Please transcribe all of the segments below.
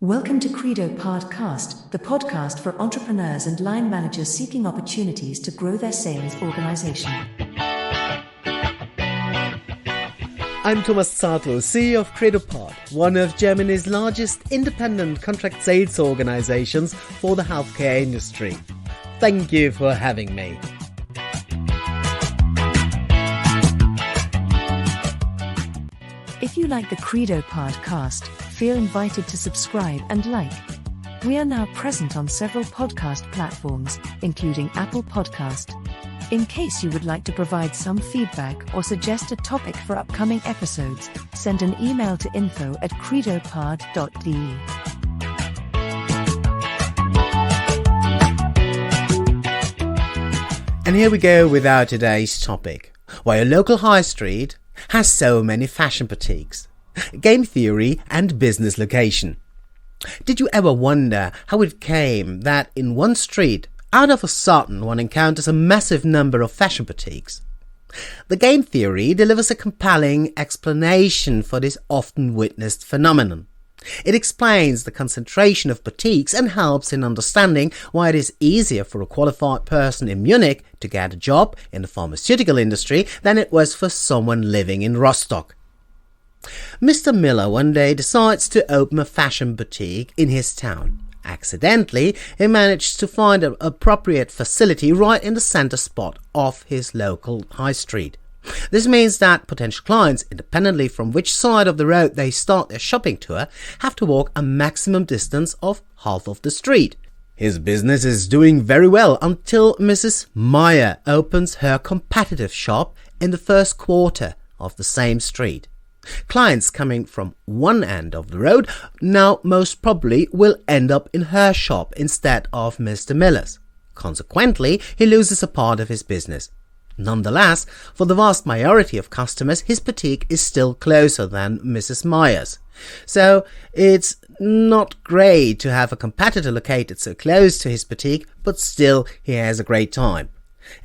Welcome to Credopard, the podcast for entrepreneurs and line managers seeking opportunities to grow their sales organization. I'm Thomas Zartl, CEO of Credopard, one of Germany's largest independent contract sales organizations for the healthcare industry. Thank you for having me. If you like the Credopard, feel invited to subscribe and like. We are now present on several podcast platforms, including Apple Podcast. In case you would like to provide some feedback or suggest a topic for upcoming episodes, send an email to info@credopard.de. And here we go with our today's topic. Why a local high street has so many fashion boutiques. Game theory and business location. Did you ever wonder how it came that in one street, out of a sudden, one encounters a massive number of fashion boutiques? The game theory delivers a compelling explanation for this often witnessed phenomenon. It explains the concentration of boutiques and helps in understanding why it is easier for a qualified person in Munich to get a job in the pharmaceutical industry than it was for someone living in Rostock. Mr. Miller one day decides to open a fashion boutique in his town. Accidentally, he managed to find an appropriate facility right in the center spot of his local high street. This means that potential clients, independently from which side of the road they start their shopping tour, have to walk a maximum distance of half of the street. His business is doing very well until Mrs. Meyer opens her competitive shop in the first quarter of the same street. Clients coming from one end of the road now most probably will end up in her shop instead of Mr. Miller's. Consequently, he loses a part of his business. Nonetheless, for the vast majority of customers, his boutique is still closer than Mrs. Meyer's. So it's not great to have a competitor located so close to his boutique, but still he has a great time.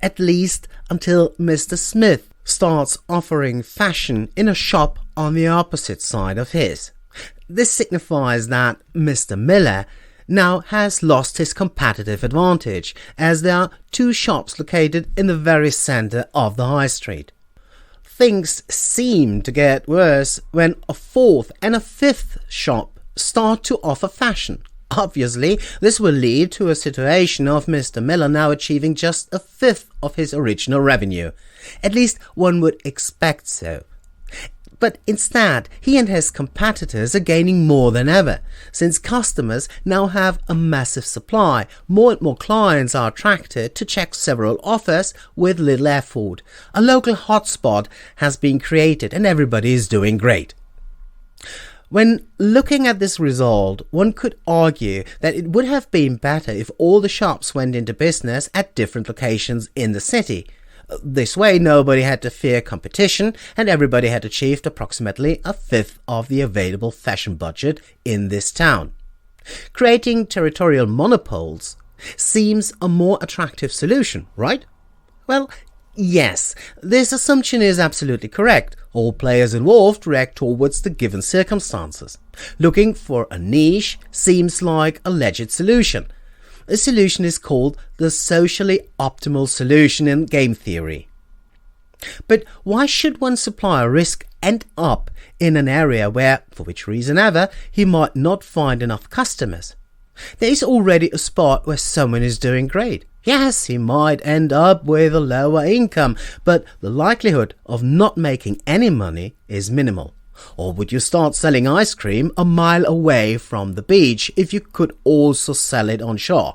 At least until Mr. Smith starts offering fashion in a shop on the opposite side of his. This signifies that Mr. Miller now has lost his competitive advantage, as there are two shops located in the very center of the high street. Things seem to get worse when a fourth and a fifth shop start to offer fashion. Obviously, this will lead to a situation of Mr. Miller now achieving just a fifth of his original revenue. At least one would expect so. But instead, he and his competitors are gaining more than ever, since customers now have a massive supply. More and more clients are attracted to check several offers with little effort. A local hotspot has been created and everybody is doing great. When looking at this result, one could argue that it would have been better if all the shops went into business at different locations in the city. This way, nobody had to fear competition and everybody had achieved approximately a fifth of the available fashion budget in this town. Creating territorial monopoles seems a more attractive solution, right? Well, yes, this assumption is absolutely correct. All players involved react towards the given circumstances. Looking for a niche seems like a legit solution. A solution is called the socially optimal solution in game theory. But why should one supplier risk end up in an area where, for which reason ever, he might not find enough customers? There is already a spot where someone is doing great. Yes, he might end up with a lower income, but the likelihood of not making any money is minimal. Or would you start selling ice cream a mile away from the beach if you could also sell it on shore?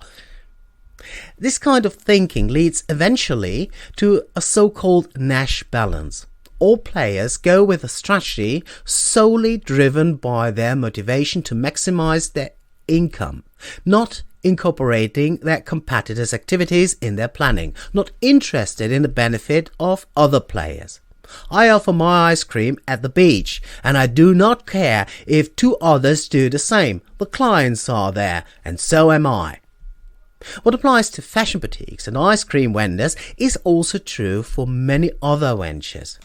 This kind of thinking leads eventually to a so-called Nash balance. All players go with a strategy solely driven by their motivation to maximize their income, not incorporating their competitors' activities in their planning, not interested in the benefit of other players. I offer my ice cream at the beach, and I do not care if two others do the same. The clients are there, and so am I. What applies to fashion boutiques and ice cream vendors is also true for many other ventures.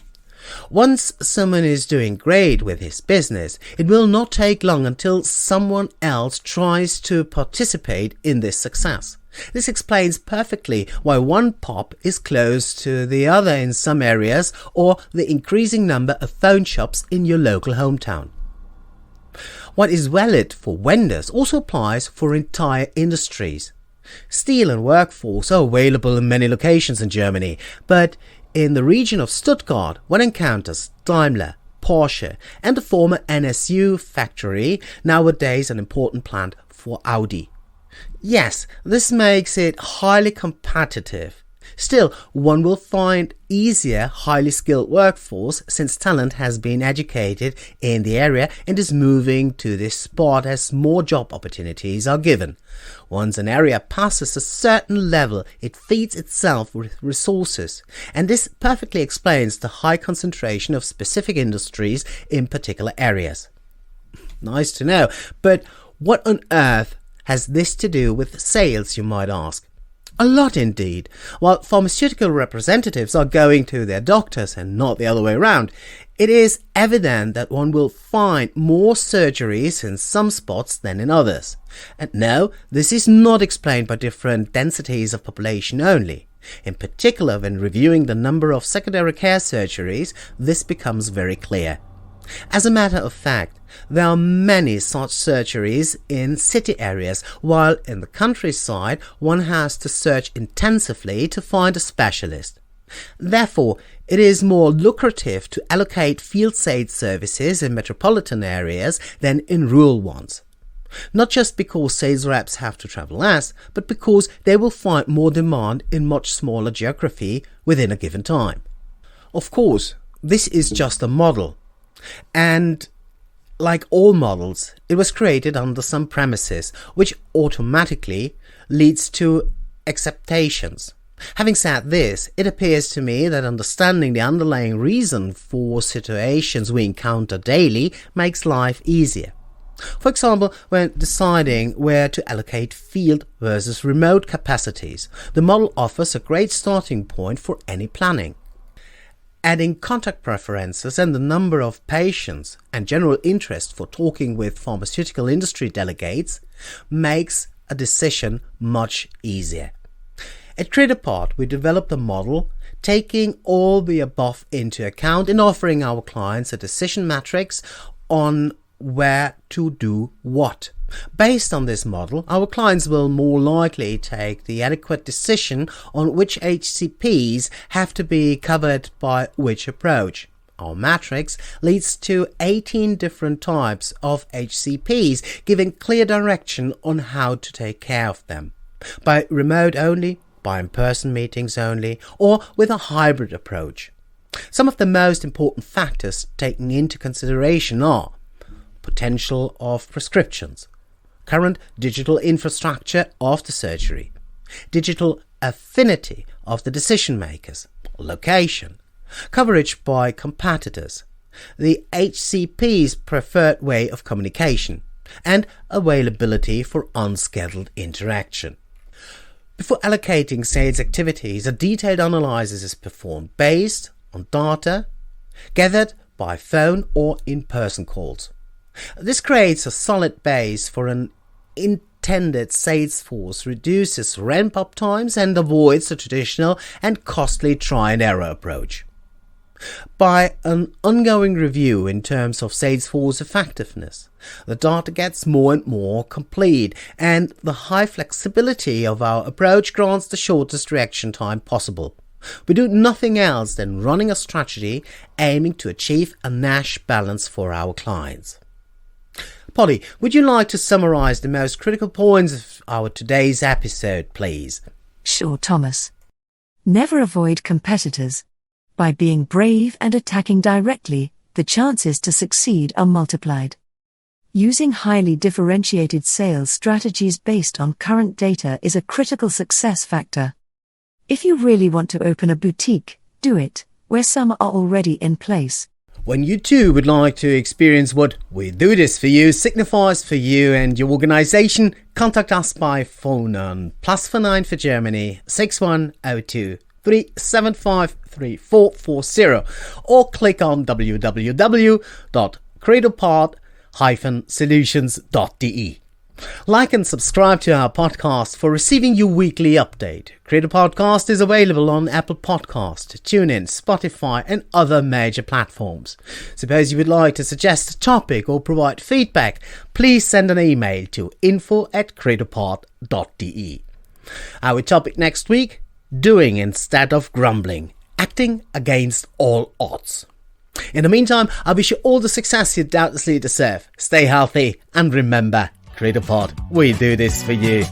Once someone is doing great with his business, it will not take long until someone else tries to participate in this success. This explains perfectly why one pub is close to the other in some areas, or the increasing number of phone shops in your local hometown. What is valid for vendors also applies for entire industries. Steel and workforce are available in many locations in Germany, but in the region of Stuttgart, one encounters Daimler, Porsche and the former NSU factory, nowadays an important plant for Audi. Yes, this makes it highly competitive. Still, one will find easier highly skilled workforce since talent has been educated in the area and is moving to this spot as more job opportunities are given. Once an area passes a certain level, it feeds itself with resources, and this perfectly explains the high concentration of specific industries in particular areas. Nice to know, but what on earth has this to do with sales, you might ask? A lot indeed. While pharmaceutical representatives are going to their doctors and not the other way around, it is evident that one will find more surgeries in some spots than in others. And no, this is not explained by different densities of population only. In particular, when reviewing the number of secondary care surgeries, this becomes very clear. As a matter of fact, there are many such surgeries in city areas, while in the countryside one has to search intensively to find a specialist. Therefore, it is more lucrative to allocate field sales services in metropolitan areas than in rural ones. Not just because sales reps have to travel less, but because they will find more demand in much smaller geography within a given time. Of course, this is just a model. And like all models, it was created under some premises, which automatically leads to acceptations. Having said this, it appears to me that understanding the underlying reason for situations we encounter daily makes life easier. For example, when deciding where to allocate field versus remote capacities, the model offers a great starting point for any planning. Adding contact preferences and the number of patients and general interest for talking with pharmaceutical industry delegates makes a decision much easier. At Credopard, we developed a model taking all the above into account and offering our clients a decision matrix on where to do what. Based on this model, our clients will more likely take the adequate decision on which HCPs have to be covered by which approach. Our matrix leads to 18 different types of HCPs, giving clear direction on how to take care of them. By remote only, by in-person meetings only, or with a hybrid approach. Some of the most important factors taken into consideration are potential of prescriptions, current digital infrastructure of the surgery, digital affinity of the decision makers, location, coverage by competitors, the HCP's preferred way of communication, and availability for unscheduled interaction. Before allocating sales activities, a detailed analysis is performed based on data gathered by phone or in-person calls. This creates a solid base for an intended sales force, reduces ramp-up times and avoids the traditional and costly try-and-error approach. By an ongoing review in terms of sales force effectiveness, the data gets more and more complete, and the high flexibility of our approach grants the shortest reaction time possible. We do nothing else than running a strategy aiming to achieve a Nash balance for our clients. Polly, would you like to summarize the most critical points of our today's episode, please? Sure, Thomas. Never avoid competitors. By being brave and attacking directly, the chances to succeed are multiplied. Using highly differentiated sales strategies based on current data is a critical success factor. If you really want to open a boutique, do it, where some are already in place. When you too would like to experience what We Do This For You signifies for you and your organization, contact us by phone on +49 for Germany 6102 0375340 or click on www.credopard-solutions.de. Like and subscribe to our podcast for receiving your weekly update. Credopard is available on Apple Podcast, TuneIn, Spotify and other major platforms. Suppose you would like to suggest a topic or provide feedback, please send an email to info@credopard.de. Our topic next week: doing instead of grumbling, acting against all odds. In the meantime, I wish you all the success you doubtlessly deserve. Stay healthy and remember, Credopard, we do this for you.